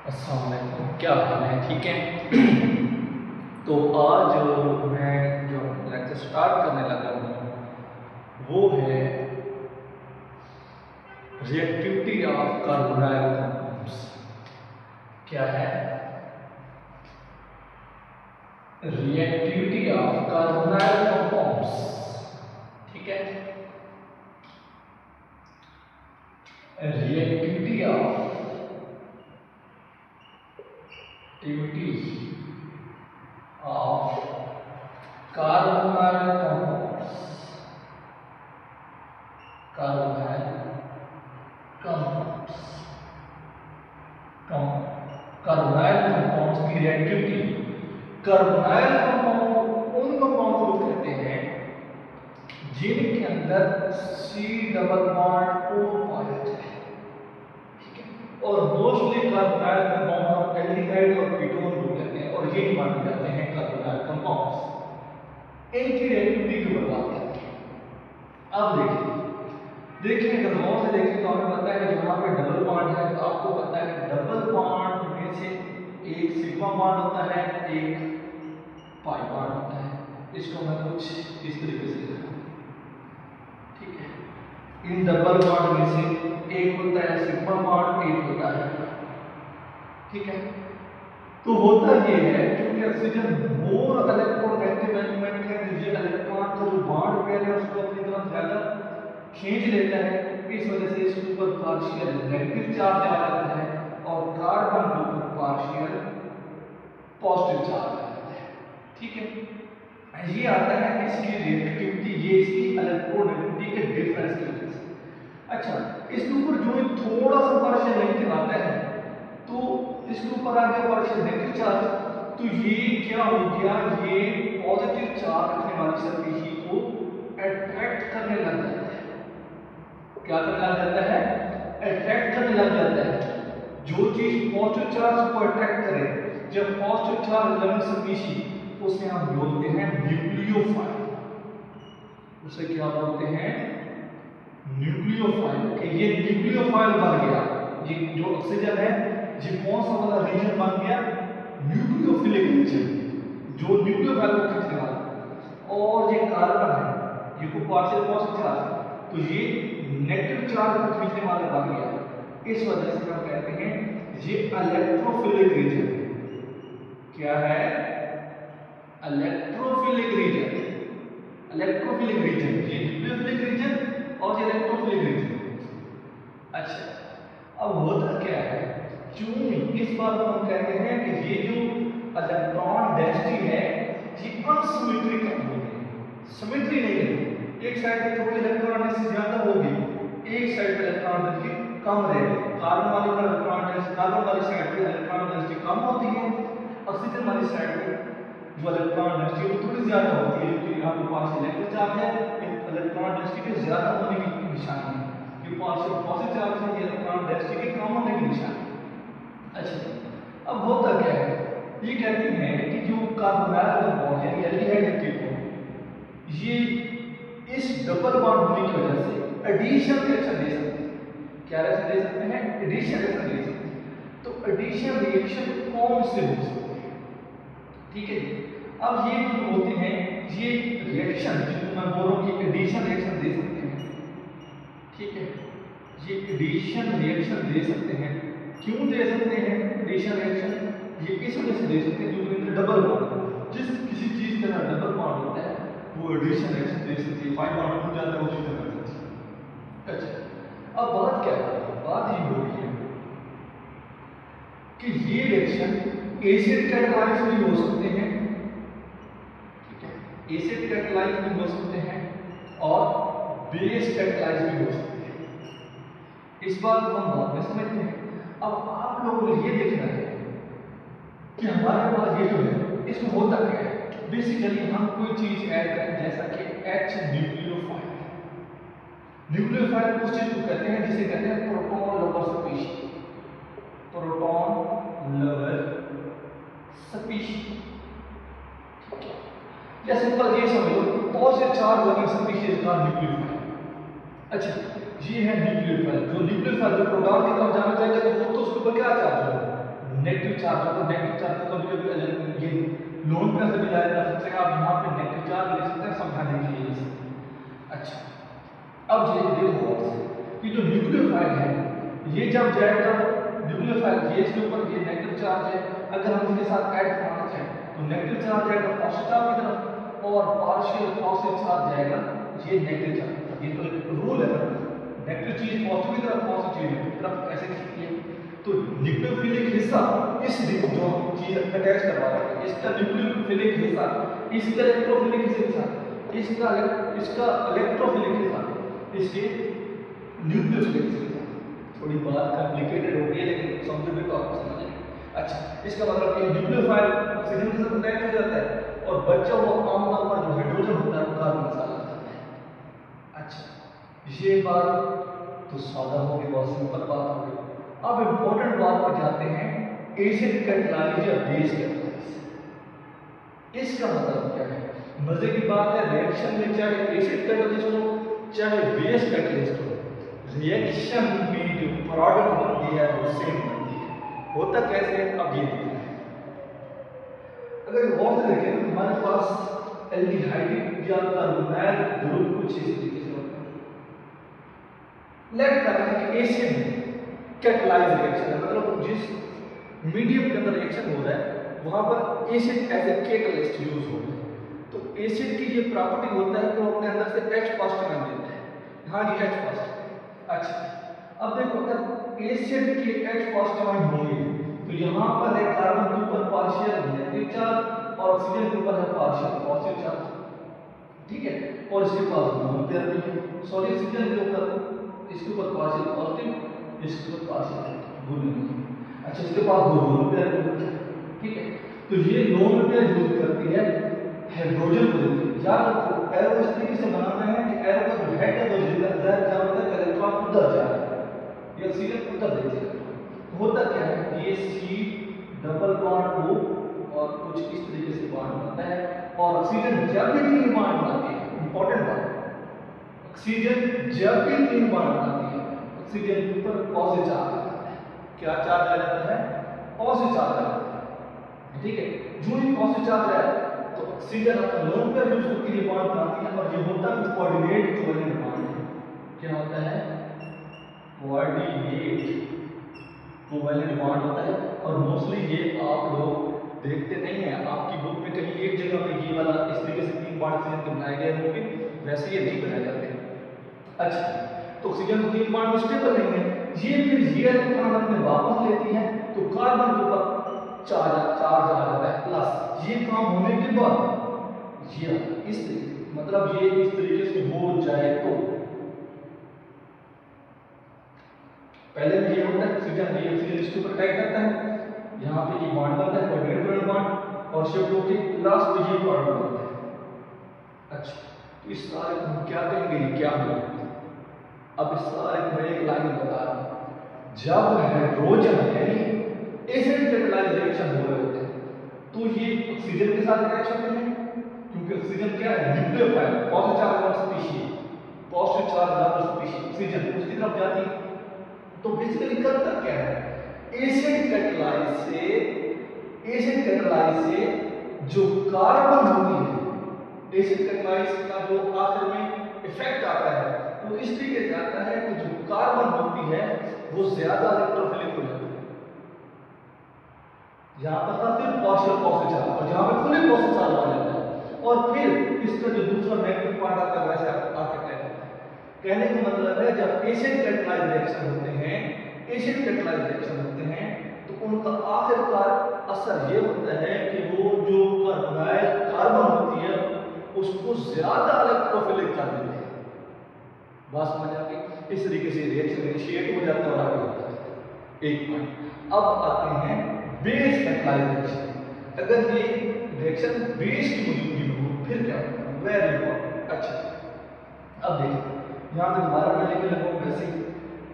अस्सलाम वालेकुम, क्या हाल है? ठीक है। तो आज मैं जो लेक्चर स्टार्ट करने लगा हूँ वो है रिएक्टिविटी ऑफ कार्बोनाइल कंपाउंड्स। क्या है? Reactivity of carbonyl compounds. ठीक है, reactivity of carbonyl compounds. Carbonyl compounds, carbonyl compounds की रिएक्टिविटी। कार्बोनाइल कंपाउंड उन कंपाउंड को कहते हैं जिनके अंदर C डबल बॉन्ड O पाया जाए। ठीक है, और मोस्टली कार्बोनाइल कंपाउंड हम एल्डिहाइड और कीटोन को कहते हैं और ये माने जाते हैं कार्बोनाइल कंपाउंड्स। इनकी रिएक्टिविटी की बात करते हैं। अब देखिए अगर गौर से देखें तो हमें पता है कि यहाँ पे डबल बॉन्ड है, तो आपको पता है कि डबल बॉन्ड में से एक सिग्मा बॉन्ड होता है, एक पाई बॉन्ड होता है। इसको मैं कुछ इस तरीके से लिखता हूँ। ठीक है, इन डबल बॉन्ड में से एक होता है सिग्मा बॉन्ड, एक होता है। ठीक है, तो होता ये है क्योंकि ऑक्सीजन मोर इलेक्ट्रोनेगेटिव एलिमेंट है, तो ये इलेक्ट्रॉन का जो बॉन्ड पेयर है उसको अपनी तरफ ज्यादा खींच लेता है। इस वजह से इसके ऊपर पार्शियल नेगेटिव चार्ज आ जाता है और कार्बन के ऊपर पार्शियल पॉजिटिव चार्ज आ जाता है। ठीक है, ये आता है इसकी रिएक्टिविटी, ये इसकी इलेक्ट्रोनेगेटिविटी के डिफरेंस की वजह से। अच्छा, इसके ऊपर जो थोड़ा सा पार्शियल नेगेटिव आता है तो इसके ऊपर आ गया पार्शियल नेगेटिव चार्ज, तो ये क्या हो गया, ये पॉजिटिव चार्ज रखने वाली स्पीशीज को अट्रैक्ट करने लग जाता है। क्या करने लग जाता है? अट्रैक्ट करने लग जाता है। जो चीज पॉजिटिव चार्ज को अट्रैक्ट करे, जब पॉजिटिव चार्ज लविंग स्पीशीज, उसे हम बोलते हैं न्यूक्लियोफाइल। उसे क्या बोलते हैं? न्यूक्लियोफाइल। कि ये न्यूक्लियोफाइल बन गया, ये जो ऑक्सीजन है ये कौन सा वाला रीजन बन गया? न्यूक्लियोफिलिक रीजन, जो न्यूक्लियोफाइल को खींचने वाला। और ये कार्बन है, ये को पार्शियल पॉजिटिव चार्ज, तो ये नेगेटिव चार्ज को खींचने वाला बन गया। इस वजह से हम कहते हैं ये इलेक्ट्रोफिलिक रीजन। क्या है? Electrophilic region. इलेक्ट्रोफिलिक रीजन, ये न्यूक्लियोफिलिक रीजन और ये इलेक्ट्रोफिलिक रीजन। अच्छा, अब होता क्या है, क्यों इस बात को हम कहते हैं कि ये जो इलेक्ट्रॉन डेंसिटी है ये अनसिमेट्रिकल हो गई, सिमेट्री नहीं है। एक साइड पे थोड़ी इलेक्ट्रॉन डेंसिटी ज्यादा होगी, एक साइड पे इलेक्ट्रॉन डेंसिटी कम रहेगी। कार्बन वाली पर इलेक्ट्रॉन डेंसिटी, कार्बन वाली साइड पे इलेक्ट्रॉन डेंसिटी कम होती है, ऑक्सीजन वाली साइड पे जो इलेक्ट्रॉन डेंसिटी है वो थोड़ी ज्यादा होती है, क्योंकि यहाँ पे पास इलेक्ट्रिक चार्ज है, इलेक्ट्रॉन डेंसिटी के ज्यादा होने की निशानी है। ये पार्शियल पॉजिटिव चार्ज है, ये इलेक्ट्रॉन डेंसिटी के कम होने की निशानी। अच्छा, अब होता क्या है, ये कहते हैं कि जो कार्बोनाइल कंपाउंड यानी एल्डिहाइड कीटोन, ये इस डबल बॉन्ड होने की वजह से एडिशन रिएक्शन दे सकते हैं। क्या रिएक्शन दे सकते हैं? एडिशन रिएक्शन दे सकते हैं। तो एडिशन रिएक्शन कौन से हो सकते हैं? ठीक है, अब ये जो होते हैं ये रिएक्शन जिनको मैं बोल रहा हूँ कि एडिशन रिएक्शन दे सकते हैं। ठीक है, ये एडिशन रिएक्शन दे सकते हैं। क्यों दे सकते हैं एडिशन रिएक्शन? ये इस वजह से दे सकते हैं क्योंकि डबल बॉन्ड, जिस किसी चीज के अंदर डबल बॉन्ड होता है वो एडिशन रिएक्शन दे सकती है, फाइव बॉन्ड हो जाता है उसी तरह से। अच्छा, अब बात क्या है, बात ये हो रही है कि ये रिएक्शन एसिड कैटालाइज भी हो सकते हैं। ठीक है, एसिड कैटालाइज भी हो सकते हैं और बेस कैटालाइज भी हो सकते हैं। इस बात को हम बाद में समझते हैं। अब आप लोगों को ये देखना है कि हमारे पास ये जो है इसमें होता क्या है। बेसिकली हम कोई चीज ऐड करें, जैसा कि H न्यूक्लियोफाइल। न्यूक्लियोफाइल उस चीज को कहते हैं जिसे कहते हैं proton lover species. Proton lover species. या सिंपल ये समझो, पॉजिटिव चार्ज लविंग स्पीशीज का न्यूक्लियोफाइल। अच्छा, ये है न्यूक्लियोफाइल। जो न्यूक्लियोफाइल जो प्रोटॉन की तरफ जाना चाहेगा तो खुद तो उसके ऊपर क्या चार्ज होगा? चार्ज होगा, नेगेटिव चार्ज तो कभी-कभी ये लोन पे से भी जाया जा सकता है, आप यहाँ पे नेगेटिव चार्ज ले सकते हैं समझाने के लिए। अच्छा, अब ये देखो कि जो न्यूक्लियोफाइल है ये जब जाएगा न्यूक्लियोफाइल ये इसके ऊपर ये नेगेटिव चार्ज है, अगर हम इसके साथ ऐड करना चाहें तो नेगेटिव चार्ज जाएगा पॉजिटिव चार्ज की तरफ और पार्शियल पॉजिटिव चार्ज जाएगा ये नेगेटिव चार्ज। ये तो एक रूल है ना, नेगेटिव चीज पॉजिटिव की तरफ, पॉजिटिव चीज नेगेटिव की तरफ ऐसे खींचती है। तो न्यूक्लियोफिलिक हिस्सा इस जो चीज अटैच करवा रहा है इसका न्यूक्लियोफिलिक हिस्सा इसका इलेक्ट्रोफिलिक हिस्सा इसका इलेक्ट्रोफिलिक हिस्सा इसके न्यूक्लियोफिलिक हिस्सा। थोड़ी बात कॉम्प्लिकेटेड हो गई है लेकिन समझोगे तो आपको समझ आएगा। अच्छा, इसका मतलब कि न्यूक्लियोफाइल ऑक्सीजन के साथ अटैच हो जाता है और बच्चा वो आमतौर पर जो हाइड्रोजन होता है वो कार्बन के साथ आता है। अच्छा, ये बात तो सादा हो गई, बहुत सिंपल बात हो गई। अब इंपॉर्टेंट बात पे जाते हैं, एसिड कैटालाइज या बेस कैटालाइज। इसका मतलब क्या है? मजे की बात है, रिएक्शन में चाहे एसिड कैटालिस्ट हो चाहे बेस कैटालिस्ट हो, रिएक्शन में जो प्रोडक्ट बनती है वो सेम बनती है। होता कैसे है अब ये देखना है। अगर गौर से देखें तो हमारे पास एल्डिहाइड या कार्बोनाइल ग्रुप कुछ इस तरीके से होता है। लेट करते हैं कि एसिड कैटालाइज रिएक्शन है, मतलब जिस मीडियम के अंदर रिएक्शन हो रहा है वहां पर acid as a catalyst use हो रहा है। तो एसिड की ये प्रॉपर्टी होता है कि वो अपने अंदर से H पॉजिटिव आयन देता है। हाँ जी, H पॉजिटिव। अच्छा, अब देखो अगर एसिड के H पॉजिटिव आयन होंगे तो यहाँ पर है कार्बन के ऊपर पार्शियल नेगेटिव चार्ज और ऑक्सीजन के ऊपर है पार्शियल पॉजिटिव चार्ज, ठीक है। और इसके पास दोनों पेयर भी है, सॉरी ऑक्सीजन के ऊपर इसके ऊपर पार्शियल पॉजिटिव इसके ऊपर पार्शियल नेगेटिव। अच्छा, इसके पास दोनों पेयर भी है, ठीक है। तो ये लोन पेयर यूज करती है हाइड्रोजन को देती है। याद रखो एरो इस तरीके से बनाना है कि एरो का जो हेड है वो ज़्यादा क्या होता है, इलेक्ट्रॉन उधर जा रहा है, ये ऑक्सीजन उधर देती है। तो होता क्या है, ये C डबल बॉन्ड O और कुछ इस तरीके से बॉन्ड बनता है और ऑक्सीजन जब भी तीन बॉन्ड बनाती है, इंपॉर्टेंट बात, ऑक्सीजन जब भी तीन बॉन्ड बनाती है ऑक्सीजन के ऊपर पॉजिटिव चार्ज आ जाता है। क्या चार्ज आ जाता है? पॉजिटिव चार्ज आ जाता है, ठीक है। जो ही पॉजिटिव चार्ज आया तो ऑक्सीजन अपना लोन पेयर यूज करके ये बॉन्ड बनाती है और ये होता है कोऑर्डिनेट कोवेलेंट बॉन्ड। क्या होता है? कोऑर्डिनेट कोवेलेंट बॉन्ड होता है और मोस्टली ये आप लोग देखते नहीं है, आपकी बुक में कहीं एक जगह पे ये वाला इस तरीके से तीन बॉन्ड ऑक्सीजन के बनाए गए होंगे, वैसे ये नहीं बनाए जाते। अच्छा, तो ऑक्सीजन तो तीन बॉन्ड में स्टेबल नहीं है, ये फिर ये इलेक्ट्रॉन अपने वापस लेती है तो कार्बन के ऊपर चार्ज आ जाता है प्लस। ये काम होने के बाद ये इस तरीके, मतलब ये इस तरीके से हो जाए तो पहले में ये होता है ऑक्सीजन, ये ऑक्सीजन इसके ऊपर अटैक करता है, यहाँ पे ये बॉन्ड बनता है कोऑर्डिनेट बॉन्ड और शिफ्ट होके लास्ट में ये बॉन्ड बनता है। अच्छा, तो इस सारे को हम क्या कहेंगे, ये क्या होगा? अब इस सारे को मैं एक लाइन बता रहा हूँ, जब हाइड्रोजन यानी एसिड कैटालाइज रिएक्शन हो रहे होते हैं तो ये ऑक्सीजन के साथ अटैच होते हैं, क्योंकि ऑक्सीजन क्या है, न्यूक्लियोफाइल, पॉजिटिव चार्ज वाला स्पीशीज, पॉजिटिव चार्ज वाला स्पीशीज ऑक्सीजन उसकी तरफ जाती है। तो बेसिकली करता क्या है, एसिड कैटालाइज से जो कार्बन होती है, एसिड कैटालाइज का जो आखिर में इफेक्ट आता है वो इस तरीके से आता है कि जो कार्बन होती है वो ज्यादा इलेक्ट्रोफिलिक हो जाती है। यहाँ पर था सिर्फ पार्शियल पॉजिटिव चार्ज और यहाँ पे फुली पॉजिटिव चार्ज आ जाता है और फिर इसका जो दूसरा नेगेटिव पॉइंट आता है वैसे आके अटैक होता है। कहने का मतलब है जब एसिड कैटालाइज रिएक्शन होते हैं, एसिड कैटालाइज रिएक्शन होते हैं तो उनका आखिरकार असर ये होता है कि वो जो कार्बन होती है उसको ज्यादा इलेक्ट्रोफिलिक कर देते हैं। बात समझ आ गई? इस तरीके से रिएक्शन इनिशिएट हो जाता है और आगे होता है। एक पॉइंट। अब आते हैं बेस कैटालाइज रिएक्शन। अगर ये रिएक्शन बेस की मौजूदगी में हो फिर क्या होता है, वेरी इंपॉर्टेंट। अच्छा, अब देखिए यहाँ पे दोबारा मैं लिखने लगा हूँ वैसे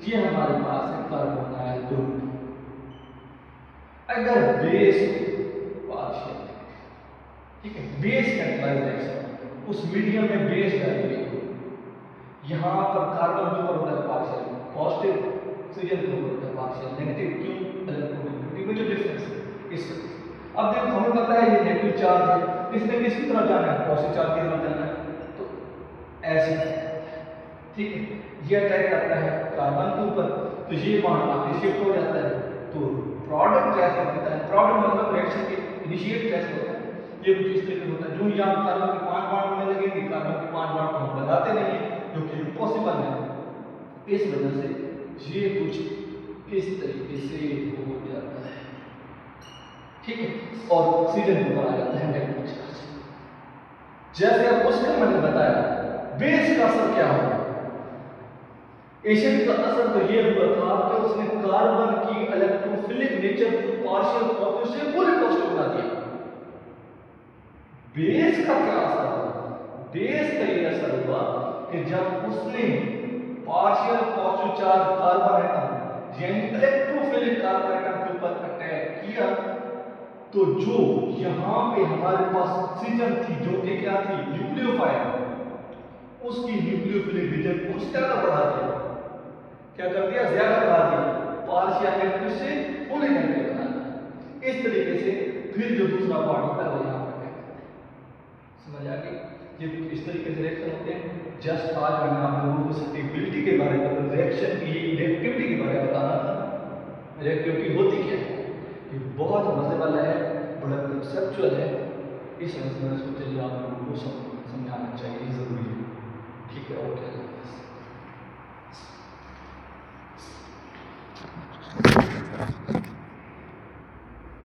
ये हमारे पास है कार्बोनाइल ग्रुप। अगर बेस पार्शियल, ठीक है, बेस कैटालाइज रिएक्शन उस मीडियम में बेस डालेंगे, यहाँ पर कार्बन के ऊपर होता है पार्शियल पॉजिटिव, ऑक्सीजन के ऊपर होता है पार्शियल नेगेटिव। क्यों? इलेक्ट्रोनेगेटिविटी में जो डिफरेंस है अब देखो हमें पता है ये नेगेटिव चार्ज है, इसने किसकी तरफ जाना है, पॉजिटिव चार्ज की तरफ जाना है, तो ऐसे, ठीक है, ये अटैक करता है कार्बन के ऊपर, तो ये वहां आगे शिफ्ट हो जाता है, तो प्रोडक्ट कैसे बनता है, प्रोडक्ट मतलब रिएक्शन के इनिशिएट कैसे होता है, ये कुछ इस तरीके होता है। जो यहाँ कार्बन के 5 बॉन्ड होने लगेंगे, कार्बन के 5 बॉन्ड को हम बनाते नहीं है, जो कि इम्पॉसिबल है, इस वजह से ये कुछ इस तरीके से हो जाता है, ठीक है, और ऑक्सीजन के ऊपर आ जाता है नेगेटिव चार्ज। जैसे अब उसका मैंने बताया बेस का असर क्या होगा, एशियन का असर तो ये हुआ था कि उसने कार्बन की इलेक्ट्रोफिलिक नेचर को पार्शियल पॉजिटिव से फुल पॉजिटिव बना दिया। बेस का क्या असर हुआ, बेस का ये असर हुआ कि जब उसने partial positive charge carbon atom यानी इलेक्ट्रोफिलिक कार्बन एटम के ऊपर अटैक किया, तो जो यहां पे हमारे पास ऑक्सीजन थी जो कि क्या थी, न्यूक्लियोफाइल, उसकी न्यूक्लियोफिलिक रीजन को ज्यादा बढ़ा दिया, क्या कर दिया, ज्यादा बढ़ा दिया, पार्शियल नेगेटिव से फुल नेगेटिव बना दिया। इस तरीके से फिर जो दूसरा पार्ट होता है वो यहाँ पर अटैक करता है। समझ आ गई, ये कुछ इस तरीके से रिएक्शन होते हैं। जस्ट आज मैंने आप लोगों को स्टेबिलिटी के बारे में, रिएक्शन की रिएक्टिविटी के बारे में बताना था। रिएक्टिविटी होती क्या है, ये बहुत मजे वाला है, बड़ा कंसेप्चुअल है, इस वजह से मैंने सोचा आप लोगों को समझाना चाहिए, जरूरी है, ठीक है, ओके।